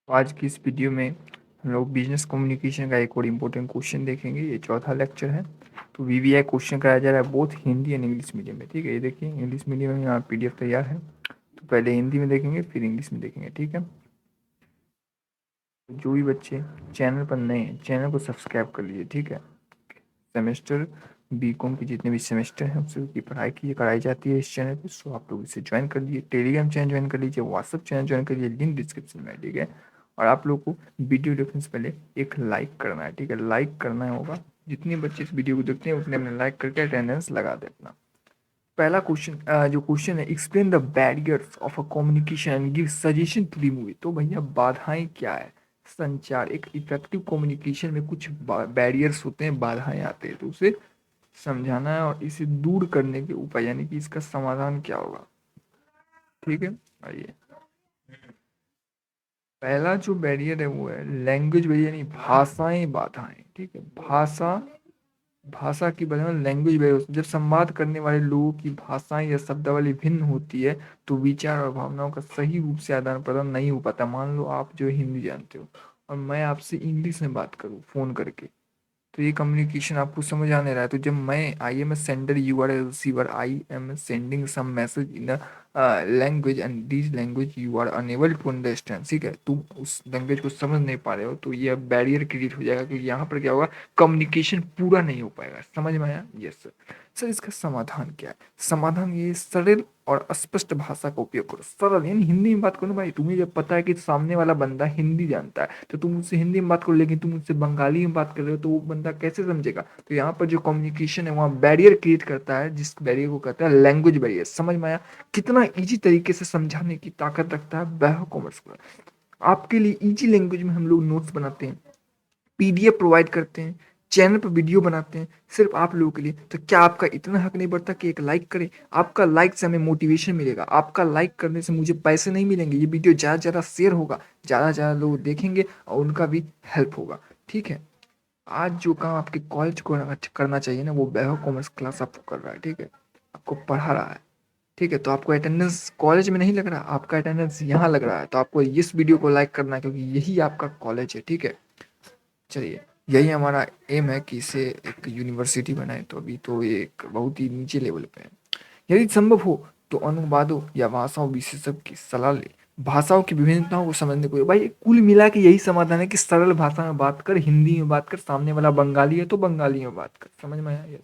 तो आज की इस वीडियो में हम लोग बिजनेस कम्युनिकेशन का एक और इम्पोर्टेंट क्वेश्चन देखेंगे। ये चौथा लेक्चर है। तो वीवीआई क्वेश्चन कराया जा रहा है both Hindi and English medium में। ठीक है, ये देखिए इंग्लिश मीडियम में यहाँ पीडीएफ तैयार है। तो पहले हिंदी में देखेंगे फिर इंग्लिश में देखेंगे। ठीक है, तो जो भी बच्चे चैनल पर नए हैं चैनल को सब्सक्राइब कर लीजिए। ठीक है, सेमेस्टर बीकॉम के जितने भी सेमेस्टर हैं उस की पढ़ाई की कराई जाती है इस चैनल पे। सो आप लोग इसे ज्वाइन कर लीजिए, टेलीग्राम चैनल ज्वाइन कर लीजिए, व्हाट्सअप चैनल ज्वाइन कर लीजिए, लिंक डिस्क्रिप्शन में है। ठीक है, और आप लोग को वीडियो देखने से पहले एक लाइक करना है। ठीक है, लाइक करना होगा। जितने बच्चे इस वीडियो को देखते हैं उतने अपने लाइक करके अटेंडेंस लगा दे अपना। पहला क्वेश्चन जो क्वेश्चन है, explain the barriers of a communication and give suggestion to remove it. तो भैया बाधाएं क्या है? संचार, एक इफेक्टिव कम्युनिकेशन में कुछ बैरियर्स होते हैं, बाधाएं आते हैं, तो उसे समझाना है और इसे दूर करने के उपाय, यानी कि इसका समाधान क्या होगा। ठीक है, आइए। पहला जो बैरियर है वो है लैंग्वेज बैरियर, यानी भाषाएं बाधाएं। ठीक है, भाषा भाषा की वजह से लैंग्वेज बैरियर। जब संवाद करने वाले लोगों की भाषाएं या शब्दावली भिन्न होती है तो विचार और भावनाओं का सही रूप से आदान प्रदान नहीं हो पाता। मान लो आप जो हिंदी जानते हो और मैं आपसे इंग्लिश में बात करूँ फोन करके, तो ये कम्युनिकेशन आपको समझ आने रहा है। तो जब मैं I am a sender, you are a receiver, I am sending some message in language and this language you are unable to understand. ठीक है, तुम उस लैंग्वेज को समझ नहीं पा रहे हो तो ये बैरियर क्रिएट हो जाएगा, क्योंकि यहाँ पर क्या होगा, कम्युनिकेशन पूरा नहीं हो पाएगा। समझ में आया? Yes sir. सर इसका समाधान क्या है? समाधान ये सरल और स्पष्ट भाषा का उपयोग करो। सरल यानी हिंदी में बात करो भाई। तुम्हें जब पता है कि सामने वाला बंदा हिंदी जानता है तो तुम उससे हिंदी में बात करो, लेकिन तुम उससे बंगाली में बात कर रहे हो तो वो बंदा कैसे समझेगा? तो यहाँ पर जो कम्युनिकेशन है वहाँ बैरियर क्रिएट करता है, जिस बैरियर को कहता है लैंग्वेज बैरियर। समझ में आया? कितना इजी तरीके से समझाने की ताकत रखता है वह कॉमर्स। आपके लिए इजी लैंग्वेज में हम लोग नोट्स बनाते हैं, पीडीएफ प्रोवाइड करते हैं, चैनल पर वीडियो बनाते हैं सिर्फ आप लोगों के लिए। तो क्या आपका इतना हक नहीं बढ़ता कि एक लाइक करें? आपका लाइक से हमें मोटिवेशन मिलेगा, आपका लाइक करने से मुझे पैसे नहीं मिलेंगे। ये वीडियो ज़्यादा से ज़्यादा शेयर होगा, ज़्यादा से ज़्यादा लोग देखेंगे और उनका भी हेल्प होगा। ठीक है, आज जो काम आपके कॉलेज को करना चाहिए ना, वो वैभव कॉमर्स क्लास आपको कर रहा है। ठीक है, आपको पढ़ा रहा है। ठीक है, तो आपको अटेंडेंस कॉलेज में नहीं लग रहा, आपका अटेंडेंस यहाँ लग रहा है, तो आपको इस वीडियो को लाइक करना है क्योंकि यही आपका कॉलेज है। ठीक है, चलिए, यही हमारा एम है कि इसे एक यूनिवर्सिटी बनाए। तो अभी तो ये एक बहुत ही नीचे लेवल पे है। यदि संभव हो तो अनुवादों या भाषाओं विशेषज्ञ की सलाह ले, भाषाओं की विभिन्नताओं को समझने को। भाई कुल मिला के यही समाधान है कि सरल भाषा में बात कर, हिंदी में बात कर, सामने वाला बंगाली है तो बंगाली में बात कर। समझ में आया?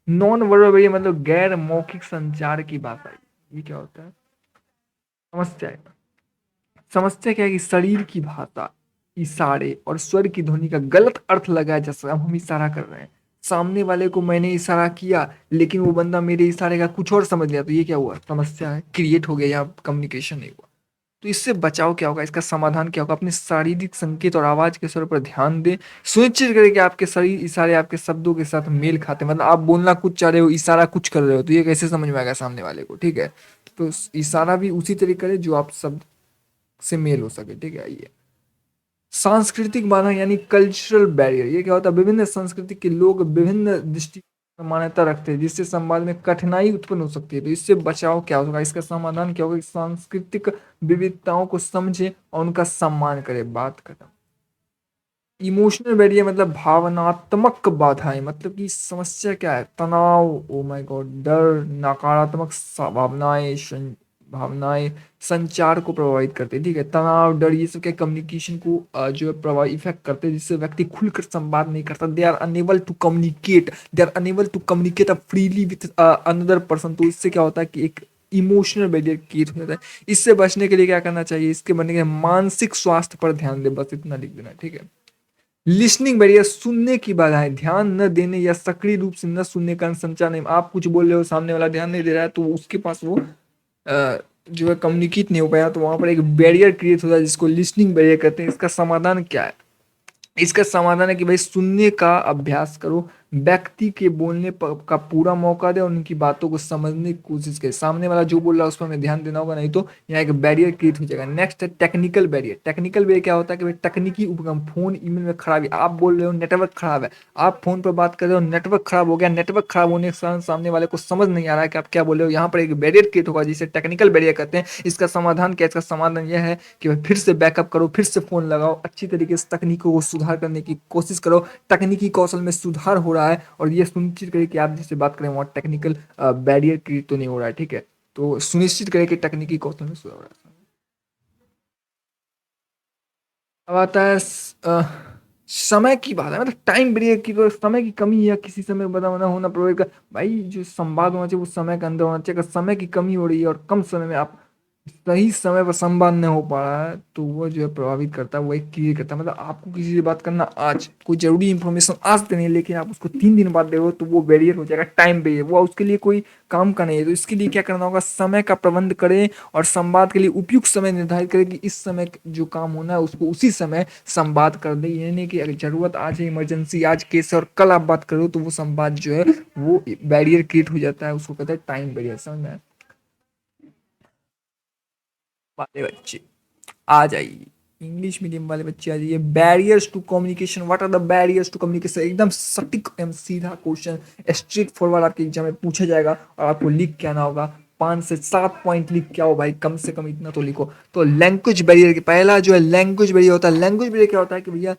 नॉन वर्बल ये मतलब गैर मौखिक संचार की भाषा। ये क्या होता है? समस्या है। समस्या क्या है कि शरीर की भाषा, इशारे और स्वर की ध्वनि का गलत अर्थ लगाया, जैसा हम इशारा कर रहे हैं, सामने वाले को मैंने इशारा किया लेकिन वो बंदा मेरे इशारे का कुछ और समझ लिया, तो ये क्या हुआ? समस्या है, क्रिएट हो गया, यहाँ कम्युनिकेशन नहीं हुआ। तो इससे बचाव क्या होगा, इसका समाधान क्या होगा? अपने शारीरिक संकेत और आवाज के स्वर पर ध्यान दें। सुनिश्चित करें कि आपके शरीर इशारे आपके शब्दों के साथ मेल खाते हैं। मतलब आप बोलना कुछ चाह रहे हो, इशारा कुछ कर रहे हो, तो ये कैसे समझ में आएगा सामने वाले को? ठीक है, तो इशारा भी उसी तरीके करें जो आप शब्द से मेल हो सके। ठीक है, आइए। सांस्कृतिक बाधा यानी कल्चरल बैरियर, ये क्या होता है? विभिन्न संस्कृति के लोग विभिन्न दृष्टि मान्यता रखते हैं, जिससे संवाद में कठिनाई उत्पन्न हो सकती है। तो इससे बचाव क्या होगा, इसका समाधान क्या होगा? कि सांस्कृतिक विविधताओं को समझे और उनका सम्मान करे। बात खत्म। इमोशनल बैरियर मतलब भावनात्मक बाधाएं। मतलब कि समस्या क्या है? तनाव, ओ माय गॉड, डर, नकारात्मक भावनाएं, भावनाएं संचार को प्रभावित करते हैं। ठीक है, तनाव, डर, ये सब क्या कम्युनिकेशन को जो है प्रभाव इफेक्ट करते हैं, जिससे व्यक्ति खुलकर संवाद नहीं करता। They are unable to communicate, they are unable to communicate freely with another person. तो इससे क्या होता है कि एक इमोशनल बैरियर क्रिएट हो जाता है। इससे बचने के लिए क्या करना चाहिए? इसके बनने के लिए मानसिक स्वास्थ्य पर ध्यान दे, बस इतना लिख देना। ठीक है, लिसनिंग बैरियर, सुनने की बाधाएं, ध्यान न देने या सक्रिय रूप से न सुनने का संचार नहीं। आप कुछ बोल रहे हो, सामने वाला ध्यान नहीं दे रहा है, तो उसके पास वो जो है कम्युनिकेट नहीं हो पाया, तो वहां पर एक बैरियर क्रिएट होता है जिसको लिसनिंग बैरियर कहते हैं। इसका समाधान क्या है? इसका समाधान है कि भाई सुनने का अभ्यास करो, व्यक्ति के बोलने का पूरा मौका दे और उनकी बातों को समझने की कोशिश करे। सामने वाला जो बोल रहा है उस पर हमें ध्यान देना होगा, नहीं तो यहाँ एक बैरियर क्रिएट हो जाएगा। नेक्स्ट है टेक्निकल बैरियर। टेक्निकल बैरियर क्या होता है कि भाई तकनीकी उपकरण, फोन ईमेल में खराबी, आप बोल रहे हो नेटवर्क खराब है, आप फोन पर बात कर रहे हो नेटवर्क खराब हो गया, नेटवर्क खराब होने के कारण सामने वाले को समझ नहीं आ रहा है कि आप क्या बोल रहे हो, यहाँ पर एक बैरियर क्रिएट होगा जिसे टेक्निकल बैरियर कहते हैं। इसका समाधान क्या है? इसका समाधान यह है कि भाई फिर से बैकअप करो, फिर से फोन लगाओ, अच्छी तरीके से तकनीकों को सुधार करने की कोशिश करो। तकनीकी कौशल में सुधार हो रहा है और ये सुनिश्चित करें कि आप जिससे बात करें वहाँ टेक्निकल बैरियर क्रिएट तो नहीं हो रहा है, ठीक है। तो सुनिश्चित करें कि तकनीकी कौशल में सुधार हो रहा है। अब आता है समय की बात है, मतलब टाइम ब्रेक की, तो समय की कमी या किसी समय बना बना होना प्रभावित कर। भाई जो संवाद होना चाहिए वो समय के अंदर होना चाहिए। अगर समय की कमी हो रही है और कम समय में आप सही समय पर संवाद नहीं हो पा रहा है तो वो जो है प्रभावित करता है, वो एक क्रिएट करता है। मतलब आपको किसी से बात करना आज, कोई जरूरी इंफॉर्मेशन आज देनी है, लेकिन आप उसको 3 दिन बाद दे रहे हो तो वो बैरियर हो जाएगा, टाइम बैरियर। वो उसके लिए कोई काम का नहीं है। तो इसके लिए क्या करना होगा? समय का प्रबंध करें और संवाद के लिए उपयुक्त समय निर्धारित करें कि इस समय जो काम होना है उसको उसी समय संवाद कर दे। ये नहीं कि अगर जरूरत आज है, इमरजेंसी आज केस है और कल आप बात करो, तो वो संवाद जो है वो बैरियर क्रिएट हो जाता है, उसको कहते हैं टाइम बैरियर। समझ में आया? वाले बच्चे आ जाइए, इंग्लिश मीडियम वाले बच्चे आ जाइए। Barriers to communication, what are the barriers to communication? एकदम सटीक एवं सीधा क्वेश्चन, स्ट्रेट फॉरवर्ड आपके एग्जाम में पूछा जाएगा और आपको लिख के आना होगा। 5 से 7 पॉइंट लिख के आओ भाई, कम से कम इतना तो लिखो। तो लैंग्वेज बैरियर के पहला जो है लैंग्वेज बैरियर होता है। लैंग्वेज बैरियर क्या होता है कि भैया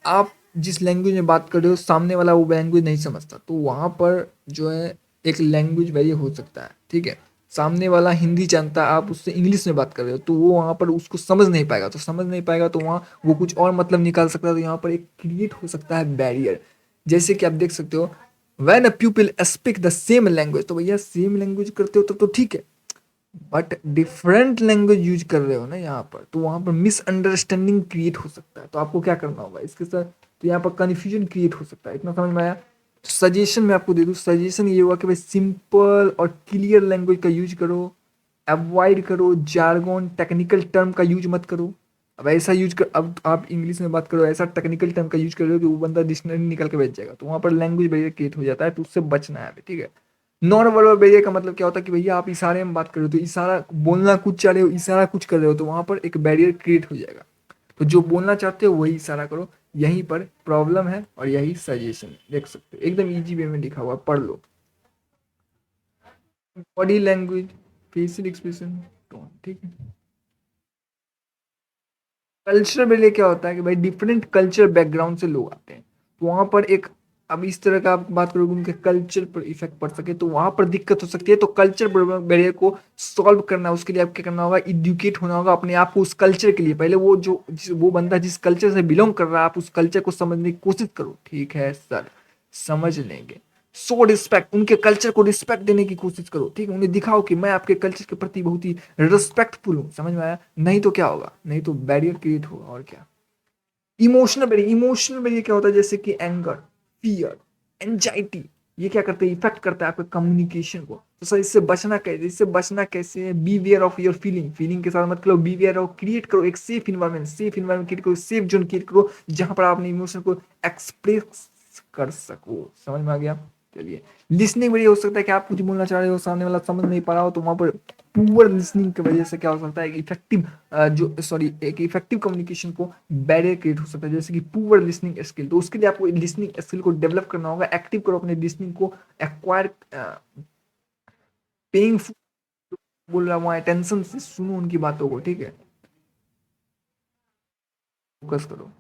आप जिस लैंग्वेज में बात कर रहे हो सामने वाला वो लैंग्वेज नहीं समझता, तो वहां पर जो है एक लैंग्वेज बैरियर हो सकता है, ठीक है। सामने वाला हिंदी जानता है, आप उससे इंग्लिश में बात कर रहे हो, तो वो वहाँ पर उसको समझ नहीं पाएगा, तो समझ नहीं पाएगा तो वहाँ वो कुछ और मतलब निकाल सकता है, तो यहाँ पर एक क्रिएट हो सकता है बैरियर। जैसे कि आप देख सकते हो, when a people speak the same language, तो भैया सेम लैंग्वेज करते हो तो ठीक है, बट डिफरेंट लैंग्वेज यूज कर रहे हो ना यहाँ पर, तो वहाँ पर मिसअंडरस्टैंडिंग क्रिएट हो सकता है। तो आपको क्या करना होगा इसके साथ? तो यहाँ पर कन्फ्यूजन क्रिएट हो सकता है। इतना समझ में आया? सजेशन मैं आपको दे दूँ, सजेशन ये हुआ कि भाई सिंपल और क्लियर लैंग्वेज का यूज करो, अवॉइड करो जार्गन, टेक्निकल टर्म का यूज मत करो। अब ऐसा यूज कर, अब आप इंग्लिश में बात करो, ऐसा टेक्निकल टर्म का यूज कर रहे हो कि वो बंदा डिक्शनरी निकल के बेच जाएगा, तो वहाँ पर लैंग्वेज बैरियर क्रिएट हो जाता है, तो उससे बचना है, ठीक है। नॉन वर्बल बैरियर का मतलब क्या होता है कि भैया आप इशारे में बात कर रहे हो, तो इशारा बोलना कुछ चाह रहे हो, इशारा कुछ कर रहे हो, तो वहां पर एक बैरियर क्रिएट हो जाएगा। तो जो बोलना चाहते हो वही इशारा करो। यहीं पर प्रॉब्लम है और यही सजेशन देख सकते हो, एकदम इजी वे में लिखा हुआ है, पढ़ लो। Body language, facial expression, tone, ठीक है। कल्चर में लिए क्या होता है कि भाई डिफरेंट कल्चर बैकग्राउंड से लोग आते हैं, तो वहां पर एक, अब इस तरह का आप बात करोगे उनके कल्चर पर इफेक्ट पड़ सके तो वहां पर दिक्कत हो सकती है। तो कल्चर बैरियर को सॉल्व करना, उसके लिए आप क्या करना होगा? एजुकेट होना होगा अपने आप को उस कल्चर के लिए। पहले वो जो वो बंदा जिस कल्चर से बिलोंग कर रहा है, आप उस कल्चर को समझने की कोशिश करो। ठीक है सर, समझ लेंगे। सो रिस्पेक्ट, उनके कल्चर को रिस्पेक्ट देने की कोशिश करो, ठीक है। उन्हें दिखाओ कि मैं आपके कल्चर के प्रति बहुत ही रिस्पेक्टफुल हूँ। समझ में आया? नहीं तो क्या होगा? नहीं तो बैरियर क्रिएट होगा, और क्या। इमोशनल बैरियर, इमोशनल बैरियर क्या होता है? जैसे कि एंगर, फियर, एंजाइटी, ये क्या करते हैं? इफेक्ट करता है आपके कम्युनिकेशन को। तो सर इससे बचना कैसे? इससे बचना कैसे है? Beware of your feeling, feeling के साथ मत करो, बी वेयर ऑफ, क्रिएट करो एक safe environment, safe environment create करो, सेफ जोन क्रिएट करो, जहां पर आप अपने इमोशन को एक्सप्रेस कर सको। समझ में आ गया? चलिए, लिसनिंग में ये हो सकता है कि आप कुछ बोलना चाह रहे हो, सामने वाला समझ नहीं पा रहा हो, तो वहां पर पुअर लिसनिंग की वजह से क्या हो सकता है? इफेक्टिव जो सॉरी एक इफेक्टिव कम्युनिकेशन को बैरियर क्रिएट हो सकता है, जैसे कि पुअर लिसनिंग स्किल। तो उसके लिए आपको लिसनिंग स्किल को डेवलप करना होगा, एक्टिव करो अपने लिसनिंग को, एक्वायर, पेइंग, बोल रहा हूँ अटेंशन से सुनो उनकी बातों को, ठीक है, फोकस करो।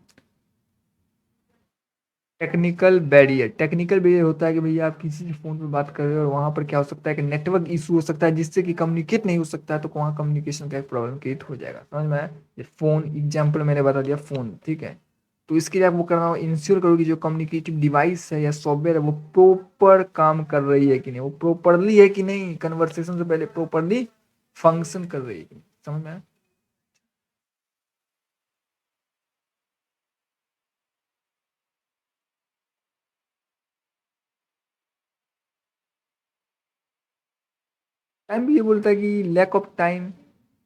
टेक्निकल बैरियर, टेक्निकल बैरियर होता है कि भैया आप किसी से फोन पे बात कर रहे हो और वहां पर क्या हो सकता है कि नेटवर्क इशू हो सकता है, जिससे कि कम्युनिकेट नहीं हो सकता है, तो वहाँ कम्युनिकेशन का एक प्रॉब्लम क्रिएट हो जाएगा। समझ में आया? ये फोन एग्जाम्पल मैंने बता दिया, फोन, ठीक है। तो इसके लिए आपको करना होगा, इंश्योर करो कि जो कम्युनिकेटिव डिवाइस है या सॉफ्टवेयर है वो प्रॉपर काम कर रही है कि नहीं, वो प्रॉपरली है कि नहीं, कन्वर्सेशन से पहले प्रॉपरली फंक्शन कर रही है कि नहीं। समझ में आया? टाइम भी ये बोलता है कि lack of time,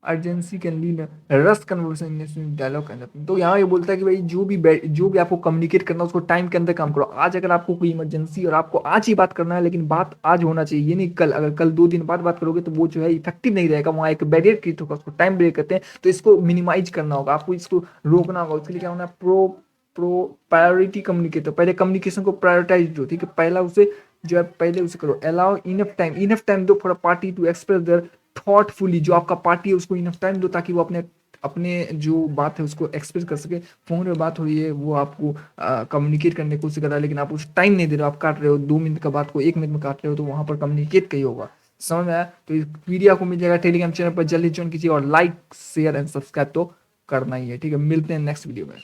urgency can lead rush conversation dialogue कहते हैं। तो यहाँ ये बोलता है कि भाई जो भी आपको कम्युनिकेट करना है उसको टाइम के अंदर काम करो। आज अगर आपको कोई इमरजेंसी और आपको आज ही बात करना है, लेकिन बात आज होना चाहिए, ये नहीं कल। अगर कल 2 दिन बाद बात करोगे तो वो जो है इफेक्टिव नहीं रहेगा, वहाँ एक बैरियर क्रिएट होगा, उसको टाइम ब्रेक कहते हैं। तो इसको मिनिमाइज करना होगा, आपको इसको रोकना होगा। उसके लिए क्या होना है, प्रो प्रो प्रायोरिटी कम्युनिकेटर। पहले कम्युनिकेशन को प्रायोरिटाइज दो, ठीक है, पहला उसे जो है पहले उसे करो। अलाउ इनफ टाइम दो for a party to express their thoughtfully. जो आपका पार्टी है उसको इनफ टाइम दो ताकि वो अपने अपने जो बात है उसको एक्सप्रेस कर सके। फोन में बात हो रही है, वो आपको कम्युनिकेट करने की कोशिश कर रहा है, लेकिन आप उस टाइम नहीं दे रहे हो, आप काट रहे हो 2 मिनट का बात को 1 मिनट में काट रहे हो, तो वहां पर कम्युनिकेट कहीं होगा। समझ में आया? तो इस वीडियो आपको मिल जाएगा टेलीग्राम चैनल पर, जल्दी ज्वाइन कीजिए और लाइक शेयर एंड सब्सक्राइब तो करना ही है, ठीक है। मिलते हैं नेक्स्ट वीडियो में।